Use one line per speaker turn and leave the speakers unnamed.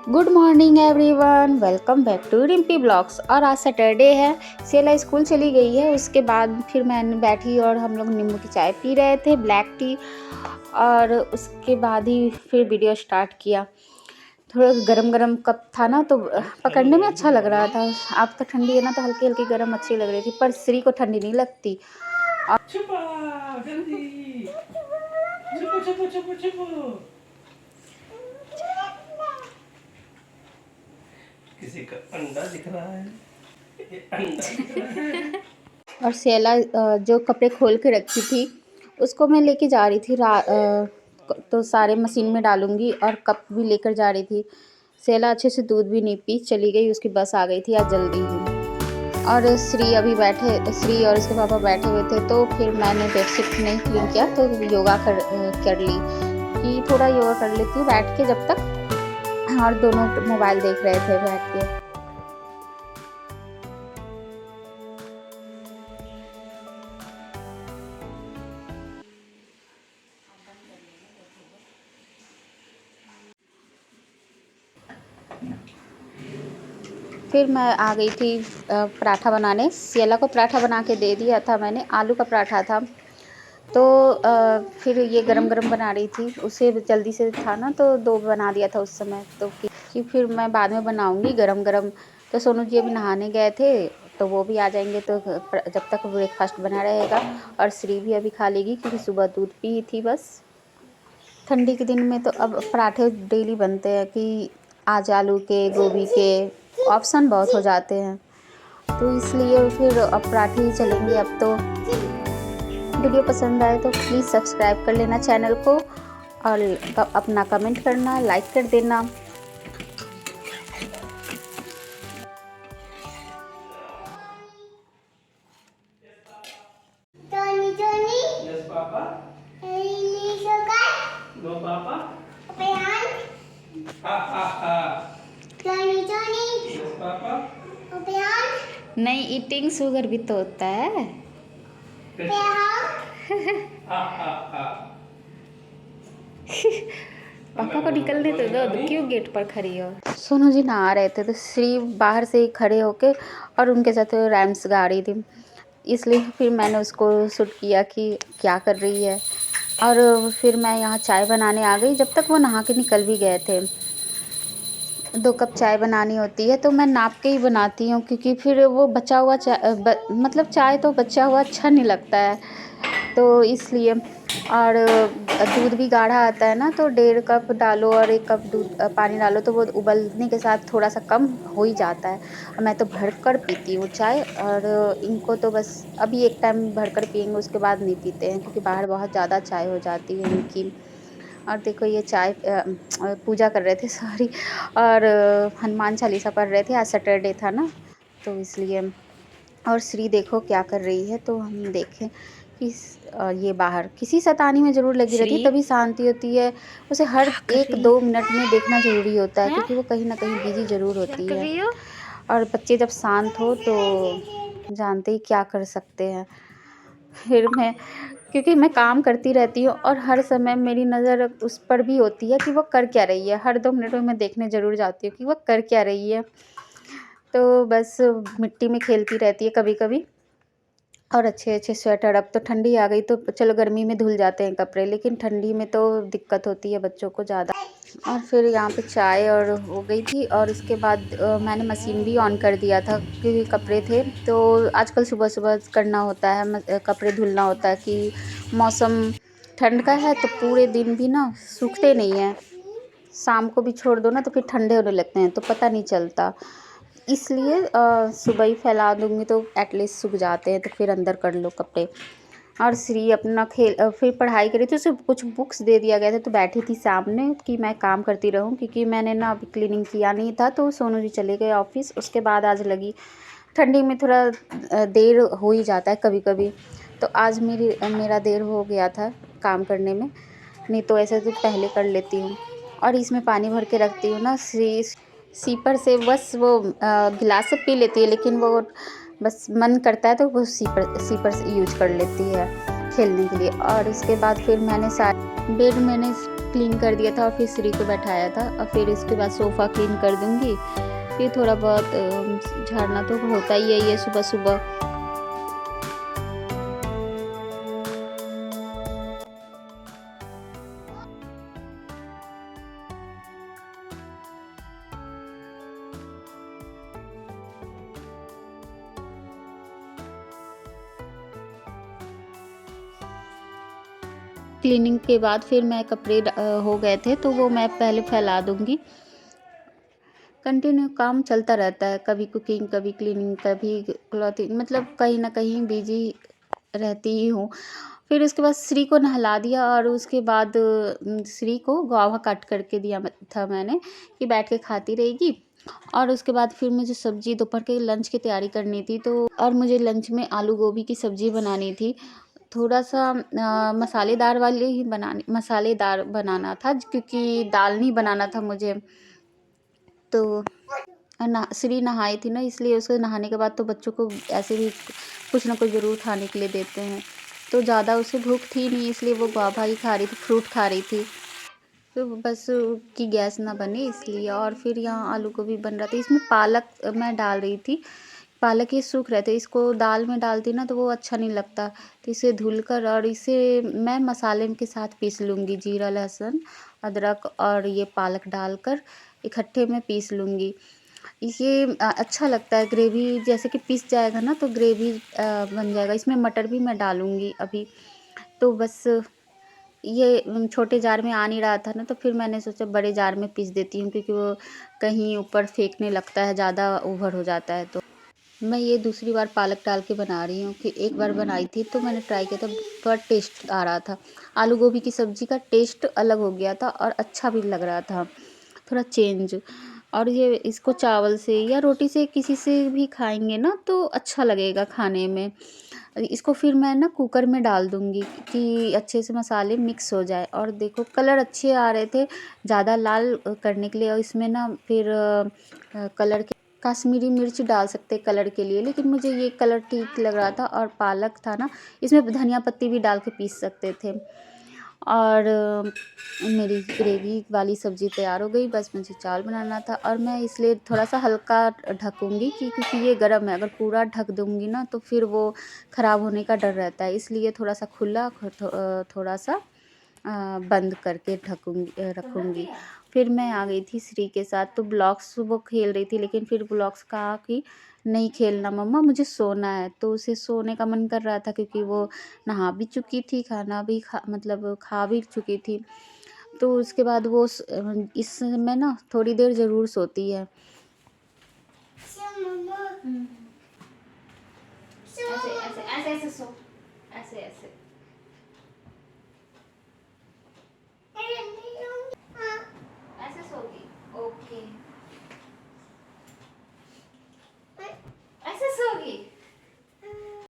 Good morning everyone, welcome back to Rimpi blogs. और आज Saturday है, सेला स्कूल चली गई है। उसके बाद फिर मैं बैठी और हम लोग नींबू की चाय पी रहे थे, ब्लैक टी। और उसके बाद ही फिर वीडियो स्टार्ट किया। थोड़ा गरम गरम कप था ना, तो पकड़ने में अच्छा लग रहा था। अब तो ठंडी है ना, तो हल्की हल्की गरम अच्छी लग रही थी, पर श्री को ठंडी नहीं लगती।
छुपा जल्दी, छुपो छुपो छुपो छुपो। किसी का अंडा दिख रहा है, ये अंडा दिख रहा है।
और सेला जो कपड़े खोल के रखी थी उसको मैं लेके जा रही थी। तो सारे मशीन में डालूंगी, और कप भी लेकर जा रही थी। सेला अच्छे से दूध भी नहीं पी, चली गई। उसकी बस आ गई थी आज जल्दी ही। और श्री अभी श्री और उसके पापा बैठे हुए थे, तो फिर मैंने बेडशीट नहीं क्लीन किया, तो योगा कर ली कि थोड़ा योगा कर लेती हूँ बैठ के जब तक। और दोनों मोबाइल देख रहे थे बैठ के। फिर मैं आ गई थी पराठा बनाने। सेला को पराठा बना के दे दिया था मैंने, आलू का पराठा था। तो फिर ये गरम गरम बना रही थी, उसे जल्दी से था ना, तो 2 बना दिया था उस समय। तो कि फिर मैं बाद में बनाऊंगी गरम गरम। तो सोनू जी अभी नहाने गए थे, तो वो भी आ जाएंगे, तो जब तक ब्रेकफास्ट बना रहेगा। और श्री भी अभी खा लेगी, क्योंकि सुबह दूध पी थी बस। ठंडी के दिन में तो अब पराठे डेली बनते हैं, कि आज आलू के, गोभी के ऑप्शन बहुत हो जाते हैं, तो इसलिए फिर अब पराठे ही चलेंगे अब तो। वीडियो पसंद आए तो प्लीज़ सब्सक्राइब कर लेना चैनल को, और अपना कमेंट करना, लाइक कर देना।
यस पापा, नो पापा, हा हा हा। यस पापा,
नहीं, ईटिंग शुगर भी तो होता है।
हा हा हा।
पापा को निकलने तो दो, क्यों गेट पर खड़ी हो। सोनू जी नहा रहे थे, तो श्री बाहर से ही खड़े होके और उनके साथ रैम्स गा रही थी। इसलिए फिर मैंने उसको शूट किया कि क्या कर रही है। और फिर मैं यहाँ चाय बनाने आ गई, जब तक वो नहा के निकल भी गए थे। 2 कप चाय बनानी होती है, तो मैं नाप के ही बनाती हूँ, क्योंकि फिर वो बचा हुआ मतलब चाय तो बचा हुआ अच्छा नहीं लगता है, तो इसलिए। और दूध भी गाढ़ा आता है ना, तो 1.5 कप डालो और 1 कप दूध पानी डालो, तो वो उबलने के साथ थोड़ा सा कम हो ही जाता है। और मैं तो भरकर पीती हूँ चाय, और इनको तो बस अभी एक टाइम भरकर पियेंगे, उसके बाद नहीं पीते हैं, क्योंकि बाहर बहुत ज़्यादा चाय हो जाती है इनकी। और देखो ये चाय पूजा कर रहे थे, सॉरी। और हनुमान चालीसा पढ़ रहे थे, आज सैटरडे था ना, तो इसलिए। और श्री देखो क्या कर रही है, तो हम देखें कि ये बाहर किसी शैतानी में ज़रूर लगी रहती है, तभी शांति होती है। उसे हर 1-2 मिनट में देखना ज़रूरी होता है, क्योंकि वो कहीं ना कहीं बिजी ज़रूर होती है। और बच्चे जब शांत हो तो जानते ही क्या कर सकते हैं। फिर मैं, क्योंकि मैं काम करती रहती हूँ, और हर समय मेरी नज़र उस पर भी होती है कि वो कर क्या रही है। हर 2 मिनट में मैं देखने ज़रूर जाती हूँ कि वो कर क्या रही है। तो बस मिट्टी में खेलती रहती है कभी कभी। और अच्छे अच्छे स्वेटर, अब तो ठंडी आ गई, तो चलो गर्मी में धुल जाते हैं कपड़े, लेकिन ठंडी में तो दिक्कत होती है बच्चों को ज़्यादा। और फिर यहाँ पे चाय और हो गई थी, और उसके बाद मैंने मशीन भी ऑन कर दिया था, क्योंकि कपड़े थे। तो आजकल सुबह सुबह करना होता है, कपड़े धुलना होता है, कि मौसम ठंड का है, तो पूरे दिन भी ना सूखते नहीं हैं। शाम को भी छोड़ दो ना, तो फिर ठंडे होने लगते हैं, तो पता नहीं चलता। इसलिए सुबह ही फैला दूँगी, तो एटलीस्ट सूख जाते हैं, तो फिर अंदर कर लो कपड़े। और श्री अपना फिर पढ़ाई करी थी, उसे कुछ बुक्स दे दिया गया था, तो बैठी थी सामने कि मैं काम करती रहूं, क्योंकि मैंने ना अभी क्लीनिंग किया नहीं था। तो सोनू जी चले गए ऑफिस, उसके बाद आज लगी। ठंडी में थोड़ा देर हो ही जाता है कभी कभी, तो आज मेरा देर हो गया था काम करने में। नहीं तो ऐसे तो पहले कर लेती हूँ। और इसमें पानी भर के रखती हूँ ना, सीपर से बस वो गिलास से पी लेती है, लेकिन वो बस मन करता है तो वो सीपर से यूज कर लेती है खेलने के लिए। और उसके बाद फिर मैंने बेड मैंने क्लीन कर दिया था और फिर श्री को बैठाया था, और फिर इसके बाद सोफ़ा क्लीन कर दूँगी। फिर थोड़ा बहुत झाड़ना तो होता ही है ये सुबह-सुबह। क्लीनिंग के बाद फिर मैं कपड़े हो गए थे तो वो मैं पहले फैला दूँगी। कंटिन्यू काम चलता रहता है, कभी कुकिंग, कभी क्लीनिंग, कभी क्लॉथिंग, मतलब कहीं न कहीं बिज़ी रहती ही हूँ। फिर उसके बाद श्री को नहला दिया और उसके बाद श्री को गुआवा काट करके दिया था मैंने कि बैठ के खाती रहेगी। और उसके बाद फिर मुझे सब्ज़ी दोपहर के लंच की तैयारी करनी थी, तो और मुझे लंच में आलू गोभी की सब्ज़ी बनानी थी। थोड़ा-सा मसालेदार बनाना था क्योंकि दाल नहीं बनाना था मुझे। तो श्री नहाई थी ना, इसलिए उसको नहाने के बाद तो बच्चों को ऐसे भी कुछ ना कुछ ज़रूर खाने के लिए देते हैं। तो ज़्यादा उसे भूख थी नहीं, इसलिए वो गुआवा ही खा रही थी, फ्रूट खा रही थी। तो बस कि गैस ना बने इसलिए। और फिर यहाँ आलू गोभी बन रहा था, इसमें पालक मैं डाल रही थी। पालक ये सूख रहे थे, इसको दाल में डालती ना तो वो अच्छा नहीं लगता, तो इसे धुलकर और इसे मैं मसाले के साथ पीस लूँगी। जीरा, लहसुन, अदरक और ये पालक डालकर इकट्ठे में पीस लूँगी। ये अच्छा लगता है, ग्रेवी जैसे कि पिस जाएगा ना तो ग्रेवी बन जाएगा। इसमें मटर भी मैं डालूँगी अभी। तो बस ये छोटे जार में आ नहीं रहा था ना, तो फिर मैंने सोचा बड़े जार में पीस देती हूँ, क्योंकि वो कहीं ऊपर फेंकने लगता है, ज़्यादा ओवर हो जाता है। तो मैं ये दूसरी बार पालक डाल के बना रही हूँ कि एक बार बनाई थी तो मैंने ट्राई किया था, बड़ा टेस्ट आ रहा था। आलू गोभी की सब्ज़ी का टेस्ट अलग हो गया था और अच्छा भी लग रहा था, थोड़ा चेंज। और ये इसको चावल से या रोटी से किसी से भी खाएंगे ना तो अच्छा लगेगा खाने में। इसको फिर मैं ना कुकर में डाल दूँगी कि अच्छे से मसाले मिक्स हो जाए। और देखो कलर अच्छे आ रहे थे, ज़्यादा लाल करने के लिए। और इसमें ना फिर कलर के कश्मीरी मिर्च डाल सकते कलर के लिए, लेकिन मुझे ये कलर ठीक लग रहा था। और पालक था ना, इसमें धनिया पत्ती भी डाल के पीस सकते थे। और मेरी ग्रेवी वाली सब्ज़ी तैयार हो गई, बस मुझे चावल बनाना था। और मैं इसलिए थोड़ा सा हल्का ढकूँगी क्योंकि ये गर्म है, अगर पूरा ढक दूँगी ना तो फिर वो ख़राब होने का डर रहता है, इसलिए थोड़ा सा खुला थोड़ा सा बंद करके रखूँगी। फिर मैं आ गई थी श्री के साथ, तो ब्लॉक्स वो खेल रही थी, लेकिन फिर ब्लॉक्स कहा कि नहीं खेलना मम्मा, मुझे सोना है। तो उसे सोने का मन कर रहा था क्योंकि वो नहा भी चुकी थी, खाना भी खा भी चुकी थी। तो उसके बाद वो इस समय ना थोड़ी देर ज़रूर सोती है। ऐसे ऐसे ऐसे ऐसे सो, ऐसे ऐसे